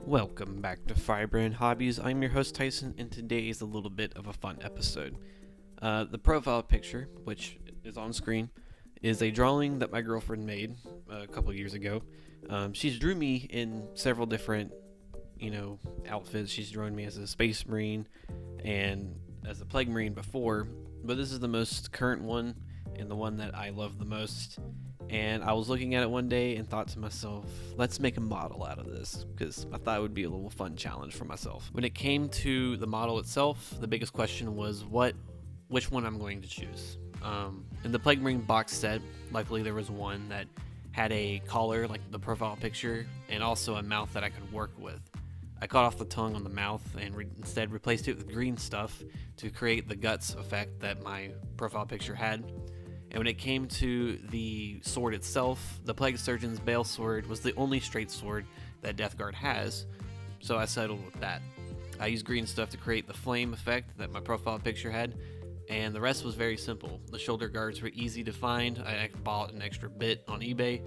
Welcome back to Firebrand Hobbies. I'm your host Tyson, and today is a little bit of a fun episode. The profile picture, which is on screen, is a drawing that my girlfriend made a couple years ago. She's drew me in several different, outfits. She's drawn me as a space marine and as a plague marine before, but this is the most current one and the one that I love the most. And I was looking at it one day and thought to myself, let's make a model out of this, because I thought it would be a little fun challenge for myself. When it came to the model itself, the biggest question was which one I'm going to choose. In the Plague Marine box set, luckily there was one that had a collar like the profile picture and also a mouth that I could work with. I cut off the tongue on the mouth and instead replaced it with green stuff to create the guts effect that my profile picture had. And when it came to the sword itself, the Plague Surgeon's Bale Sword was the only straight sword that Death Guard has, so I settled with that. I used green stuff to create the flame effect that my profile picture had, and the rest was very simple. The shoulder guards were easy to find. I bought an extra bit on eBay.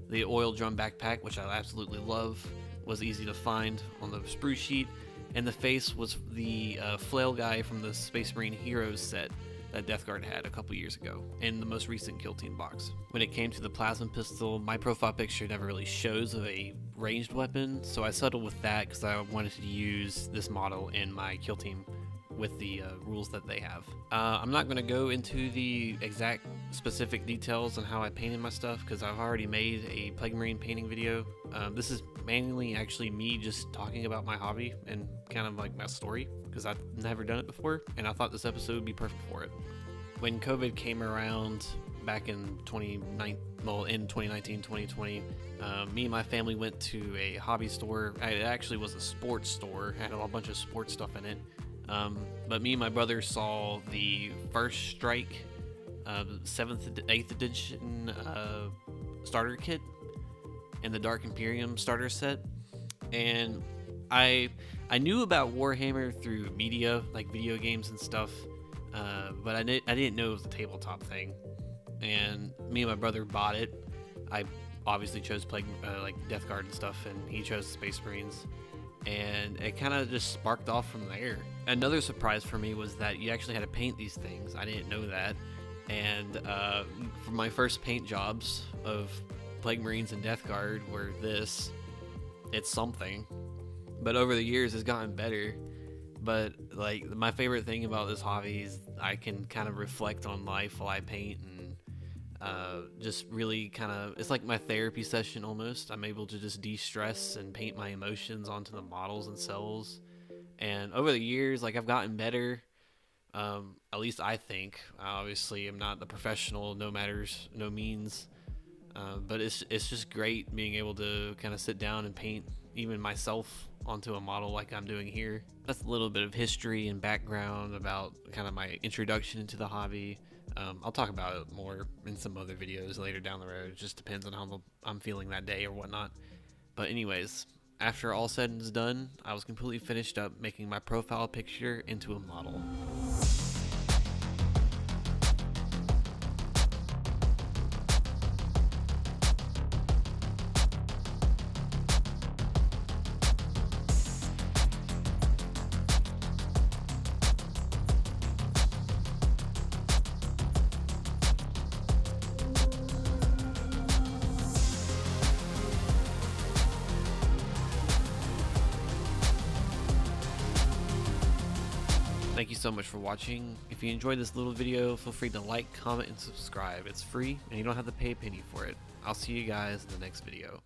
The oil drum backpack, which I absolutely love, was easy to find on the sprue sheet, and the face was the flail guy from the Space Marine Heroes set that Death Guard had a couple years ago in the most recent Kill Team box. When it came to the plasma pistol, my profile picture never really shows of a ranged weapon, so I settled with that because I wanted to use this model in my Kill Team with the rules that they have. I'm not going to go into the exact specific details on how I painted my stuff because I've already made a Plague Marine painting video. This is mainly actually me just talking about my hobby and kind of like my story because I've never done it before, and I thought this episode would be perfect for it. When COVID came around back in 2019, 2020, me and my family went to a hobby store. It actually was a sports store, had a bunch of sports stuff in it. But me and my brother saw the First Strike 8th edition starter kit and the Dark Imperium starter set, and I knew about Warhammer through media, like video games and stuff, but I didn't know it was a tabletop thing. And me and my brother bought it. I obviously chose like Death Guard and stuff, and he chose Space Marines. And it kind of just sparked off from there. Another surprise for me was that you actually had to paint these things. I didn't know that. And for my first paint jobs of Plague Marines and Death Guard were this. It's something. But over the years, it's gotten better. But like my favorite thing about this hobby is I can kind of reflect on life while I paint and just really kind of, it's like my therapy session almost. I'm able to just de-stress and paint my emotions onto the models and cells. And over the years, like I've gotten better. At least I think. Obviously, I'm not the professional, no means. But it's just great being able to kind of sit down and paint even myself onto a model like I'm doing here. That's a little bit of history and background about kind of my introduction into the hobby. I'll talk about it more in some other videos later down the road. It just depends on how I'm feeling that day or whatnot. But anyways, after all said and done, I was completely finished up making my profile picture into a model. Thank you so much for watching. If you enjoyed this little video, feel free to like, comment, and subscribe. It's free, and you don't have to pay a penny for it. I'll see you guys in the next video.